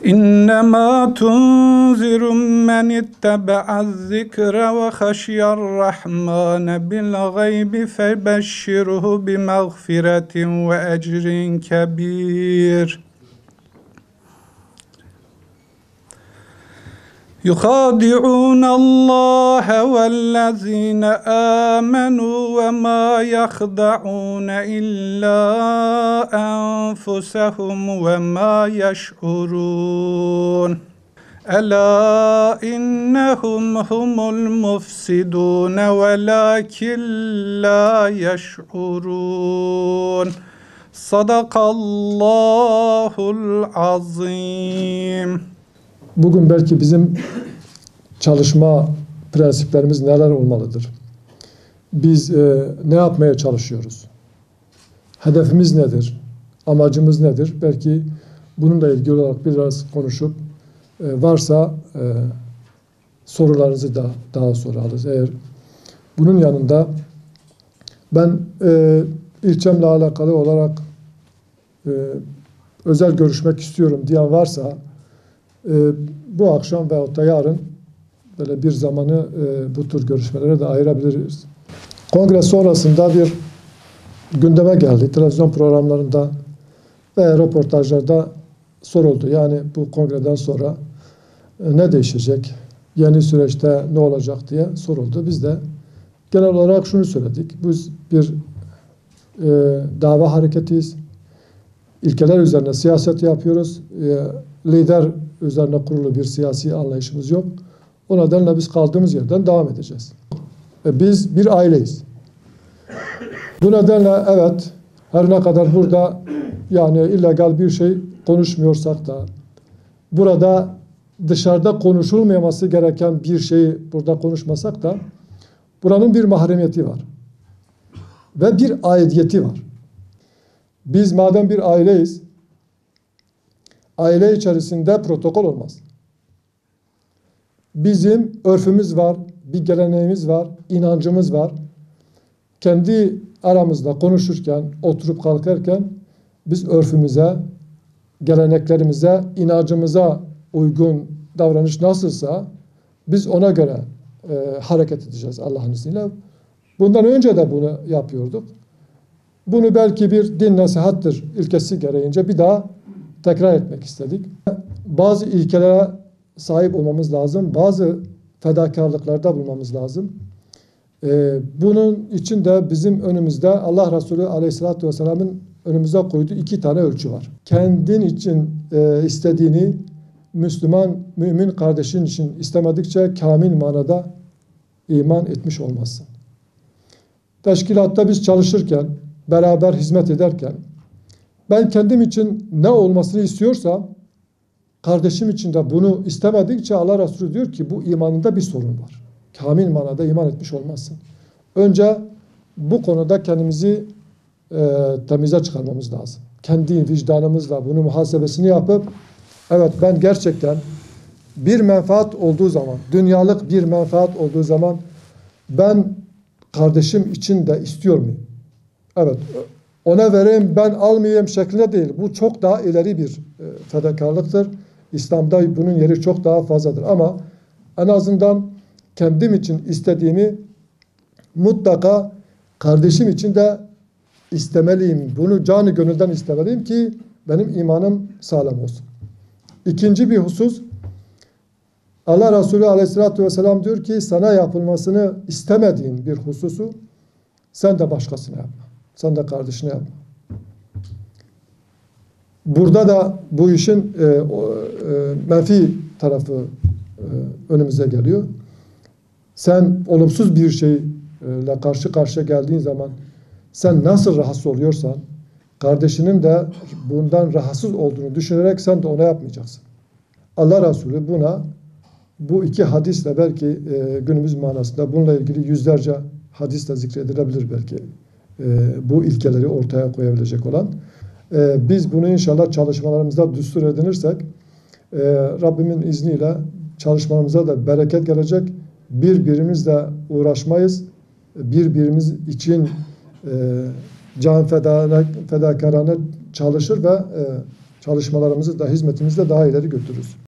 İnnemâ tunziru men ittebe'az zikre ve haşiyarrahmâne bil gaybi febeşşirhu bi mağfiretin ve ecrin kebir. يُخَادِعُونَ اللّٰهَ وَالَّذ۪ينَ آمَنُوا وَمَا يَخْدَعُونَ إِلَّا أَنفُسَهُمْ وَمَا يَشْعُرُونَ أَلَا إِنَّهُمْ هُمُ الْمُفْسِدُونَ وَلَكِنْ لَا يَشْعُرُونَ Sadakallahul azim. Bugün belki bizim çalışma prensiplerimiz neler olmalıdır? Biz ne yapmaya çalışıyoruz? Hedefimiz nedir? Amacımız nedir? Belki bununla ilgili olarak biraz konuşup varsa sorularınızı da daha sonra alırız. Eğer bunun yanında ben ilçemle alakalı olarak özel görüşmek istiyorum diyen varsa bu akşam veyahut da yarın böyle bir zamanı bu tür görüşmelere de ayırabiliriz. Kongre sonrasında bir gündeme geldi. Televizyon programlarında ve röportajlarda soruldu. Yani bu kongreden sonra ne değişecek? Yeni süreçte ne olacak diye soruldu. Biz de genel olarak şunu söyledik. Biz bir dava hareketiyiz. İlkeler üzerine siyaset yapıyoruz. Lider üzerine kurulu bir siyasi anlayışımız yok. O nedenle biz kaldığımız yerden devam edeceğiz. Biz bir aileyiz. Bu nedenle evet, her ne kadar burada yani illegal bir şey konuşmuyorsak da, burada dışarıda konuşulmaması gereken bir şeyi burada konuşmasak da, buranın bir mahremiyeti var. Ve bir aidiyeti var. Biz madem bir aileyiz, aile içerisinde protokol olmaz. Bizim örfümüz var, bir geleneğimiz var, inancımız var. Kendi aramızda konuşurken, oturup kalkarken biz örfümüze, geleneklerimize, inancımıza uygun davranış nasılsa biz ona göre hareket edeceğiz Allah'ın izniyle. Bundan önce de bunu yapıyorduk. Bunu belki bir din nasihattır ilkesi gereğince bir daha tekrar etmek istedik. Bazı ilkelere sahip olmamız lazım. Bazı fedakarlıklarda bulmamız lazım. Bunun için de bizim önümüzde Allah Resulü Aleyhisselatü Vesselam'ın önümüze koyduğu 2 tane ölçü var. Kendin için istediğini Müslüman, mümin kardeşin için istemedikçe kamil manada iman etmiş olmazsın. Teşkilatta biz çalışırken, beraber hizmet ederken ben kendim için ne olmasını istiyorsam kardeşim için de bunu istemedikçe Allah Resulü diyor ki bu imanında bir sorun var. Kamil manada iman etmiş olmazsın. Önce bu konuda kendimizi temize çıkarmamız lazım. Kendi vicdanımızla bunun muhasebesini yapıp evet ben gerçekten bir menfaat olduğu zaman, dünyalık bir menfaat olduğu zaman ben kardeşim için de istiyor muyum? Evet, ona vereyim ben almayayım şeklinde değil. Bu çok daha ileri bir fedakarlıktır. İslam'da bunun yeri çok daha fazladır. Ama en azından kendim için istediğimi mutlaka kardeşim için de istemeliyim. Bunu canı gönülden istemeliyim ki benim imanım sağlam olsun. İkinci bir husus, Allah Resulü Aleyhisselatü Vesselam diyor ki sana yapılmasını istemediğin bir hususu sen de başkasına yapma. Sen de kardeşine yapma. Burada da bu işin menfi tarafı önümüze geliyor. Sen olumsuz bir şeyle karşı karşıya geldiğin zaman sen nasıl rahatsız oluyorsan kardeşinin de bundan rahatsız olduğunu düşünerek sen de ona yapmayacaksın. Allah Resulü buna bu 2 hadisle belki günümüz manasında bununla ilgili yüzlerce hadisle zikredilebilir belki. Bu ilkeleri ortaya koyabilecek olan. Biz bunu inşallah çalışmalarımızda düstur edinirsek Rabbimin izniyle çalışmalarımıza da bereket gelecek. Birbirimizle uğraşmayız. Birbirimiz için can fedakarane çalışır ve çalışmalarımızı da hizmetimizi de daha ileri götürürüz.